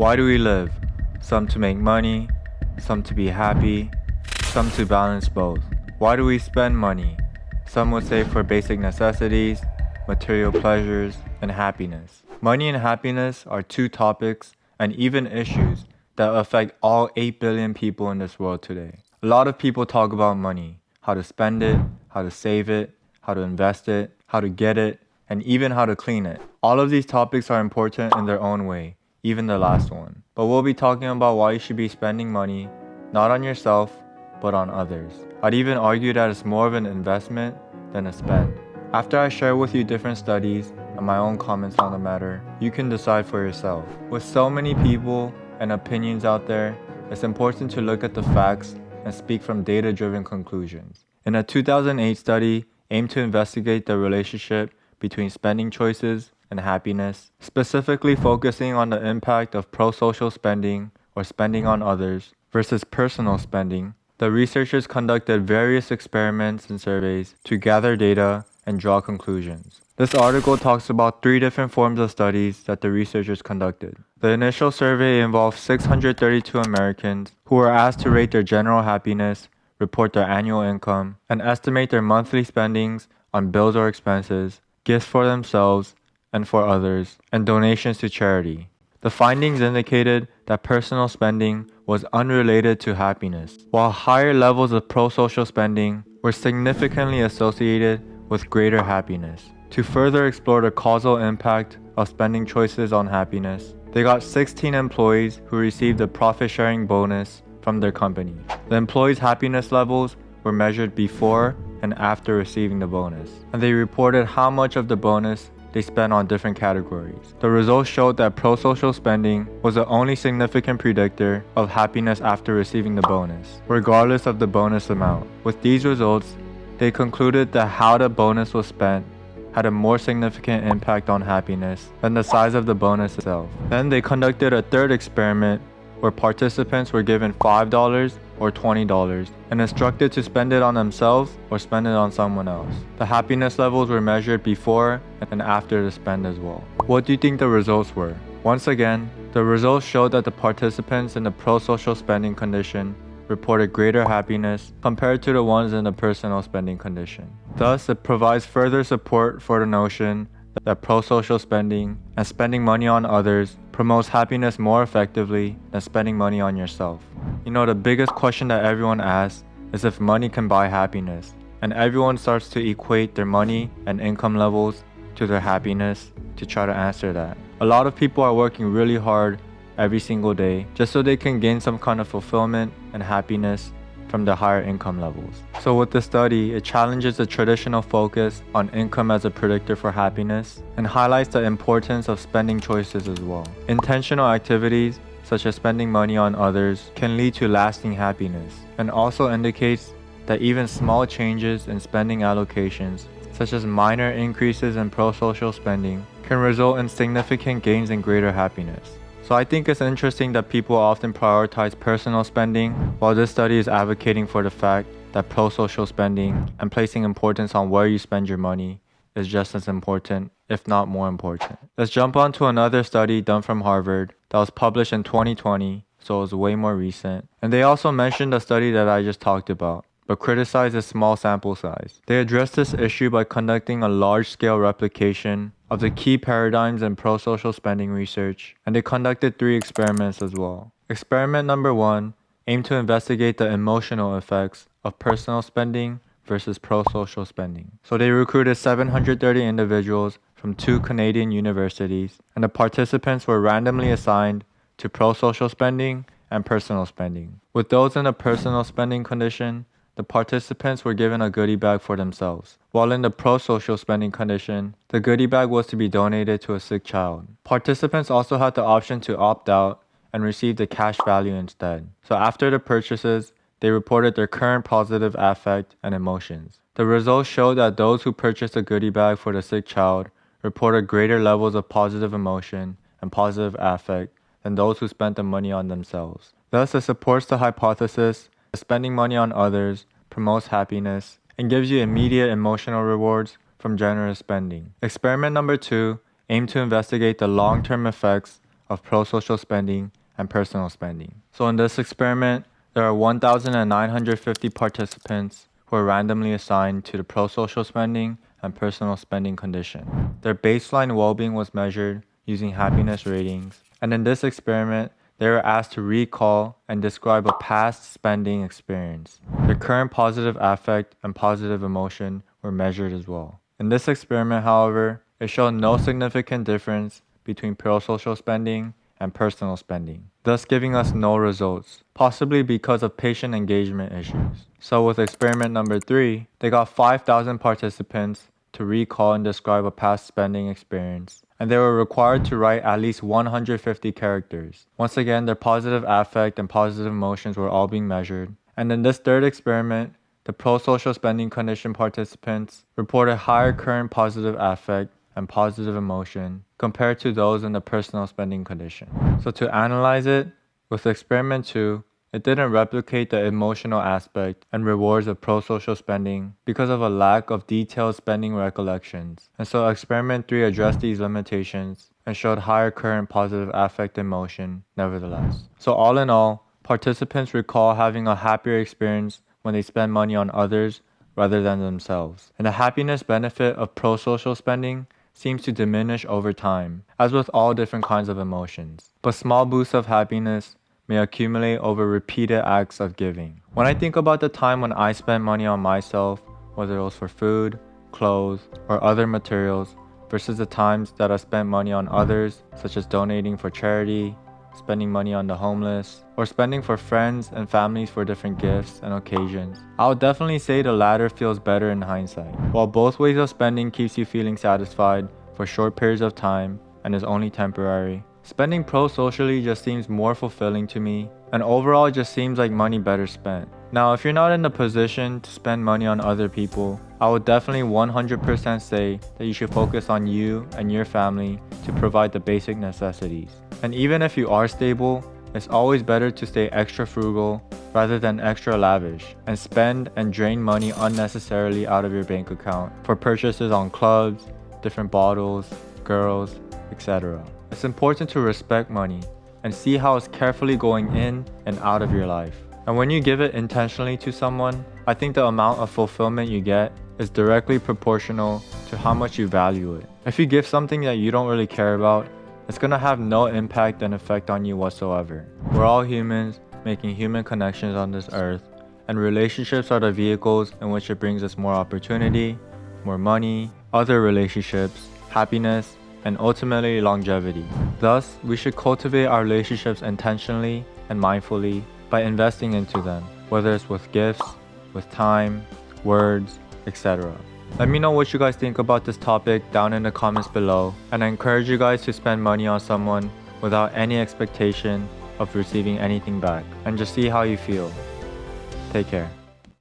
Why do we live? Some to make money, some to be happy, some to balance both. Why do we spend money? Some would say for basic necessities, material pleasures, and happiness. Money and happiness are two topics and even issues that affect all 8 billion people in this world today. A lot of people talk about money, how to spend it, how to save it, how to invest it, how to get it, and even how to clean it. All of these topics are important in their own way, even the last one. But we'll be talking about why you should be spending money, not on yourself, but on others. I'd even argue that it's more of an investment than a spend. After I share with you different studies and my own comments on the matter, you can decide for yourself. With so many people and opinions out there, it's important to look at the facts and speak from data-driven conclusions. In a 2008 study aimed to investigate the relationship between spending choices and happiness, specifically focusing on the impact of pro-social spending or spending on others versus personal spending, the researchers conducted various experiments and surveys to gather data and draw conclusions. This article talks about 3 different forms of studies that the researchers conducted. The initial survey involved 632 Americans who were asked to rate their general happiness, report their annual income, and estimate their monthly spendings on bills or expenses, gifts for themselves and for others, and donations to charity. The findings indicated that personal spending was unrelated to happiness, while higher levels of pro-social spending were significantly associated with greater happiness. To further explore the causal impact of spending choices on happiness, they got 16 employees who received a profit-sharing bonus from their company. The employees' happiness levels were measured before and after receiving the bonus, and they reported how much of the bonus they spent on different categories. The results showed that pro-social spending was the only significant predictor of happiness after receiving the bonus, regardless of the bonus amount. With these results, they concluded that how the bonus was spent had a more significant impact on happiness than the size of the bonus itself. Then they conducted a third experiment where participants were given $5 or $20 and instructed to spend it on themselves or spend it on someone else. The happiness levels were measured before and after the spend as well. What do you think the results were? Once again, the results showed that the participants in the pro-social spending condition reported greater happiness compared to the ones in the personal spending condition. Thus, it provides further support for the notion that pro-social spending and spending money on others promotes happiness more effectively than spending money on yourself. You know, the biggest question that everyone asks is if money can buy happiness, and everyone starts to equate their money and income levels to their happiness to try to answer that. A lot of people are working really hard every single day just so they can gain some kind of fulfillment and happiness from the higher income levels. So with the study, it challenges the traditional focus on income as a predictor for happiness and highlights the importance of spending choices as well. Intentional activities such as spending money on others can lead to lasting happiness, and also indicates that even small changes in spending allocations, such as minor increases in pro-social spending, can result in significant gains and greater happiness. So I think it's interesting that people often prioritize personal spending, while this study is advocating for the fact that pro-social spending and placing importance on where you spend your money is just as important, if not more important. Let's jump on to another study done from Harvard that was published in 2020, so it was way more recent. And they also mentioned the study that I just talked about, but criticized its small sample size. They addressed this issue by conducting a large-scale replication of the key paradigms in pro-social spending research, and they conducted 3 experiments as well. Experiment number 1 aimed to investigate the emotional effects of personal spending versus pro-social spending. So they recruited 730 individuals from 2 Canadian universities, and the participants were randomly assigned to pro-social spending and personal spending. With those in a personal spending condition, the participants were given a goodie bag for themselves, while in the pro-social spending condition, the goodie bag was to be donated to a sick child. Participants also had the option to opt out and receive the cash value instead. So after the purchases, they reported their current positive affect and emotions. The results showed that those who purchased a goodie bag for the sick child reported greater levels of positive emotion and positive affect than those who spent the money on themselves. Thus, it supports the hypothesis that spending money on others promotes happiness and gives you immediate emotional rewards from generous spending. Experiment number 2 aimed to investigate the long-term effects of pro-social spending and personal spending. So in this experiment, there are 1,950 participants who are randomly assigned to the pro-social spending and personal spending condition. Their baseline well-being was measured using happiness ratings, and in this experiment, they were asked to recall and describe a past spending experience. Their current positive affect and positive emotion were measured as well. In this experiment, however, it showed no significant difference between pro-social spending and personal spending, thus giving us no results, possibly because of patient engagement issues. So with experiment number 3, they got 5,000 participants to recall and describe a past spending experience, and they were required to write at least 150 characters. Once again, their positive affect and positive emotions were all being measured. And in this third experiment, the pro-social spending condition participants reported higher current positive affect and positive emotion compared to those in the personal spending condition. So to analyze it, with experiment 2, it didn't replicate the emotional aspect and rewards of pro-social spending because of a lack of detailed spending recollections. And so experiment 3 addressed these limitations and showed higher current positive affect and emotion nevertheless. So all in all, participants recall having a happier experience when they spend money on others rather than themselves. And the happiness benefit of pro-social spending seems to diminish over time, as with all different kinds of emotions. But small boosts of happiness may accumulate over repeated acts of giving. When I think about the time when I spent money on myself, whether it was for food, clothes, or other materials, versus the times that I spent money on others, such as donating for charity, spending money on the homeless, or spending for friends and families for different gifts and occasions, I would definitely say the latter feels better in hindsight. While both ways of spending keeps you feeling satisfied for short periods of time and is only temporary, spending pro-socially just seems more fulfilling to me, and overall it just seems like money better spent. Now, if you're not in the position to spend money on other people, I would definitely 100% say that you should focus on you and your family to provide the basic necessities. And even if you are stable, it's always better to stay extra frugal rather than extra lavish and spend and drain money unnecessarily out of your bank account for purchases on clubs, different bottles, girls, etc. It's important to respect money and see how it's carefully going in and out of your life. And when you give it intentionally to someone, I think the amount of fulfillment you get is directly proportional to how much you value it. If you give something that you don't really care about, it's gonna have no impact and effect on you whatsoever. We're all humans making human connections on this earth, and relationships are the vehicles in which it brings us more opportunity, more money, other relationships, happiness, and ultimately longevity. Thus, we should cultivate our relationships intentionally and mindfully by investing into them, whether it's with gifts, with time, words, etc. Let me know what you guys think about this topic down in the comments below, and I encourage you guys to spend money on someone without any expectation of receiving anything back, and just see how you feel. Take care.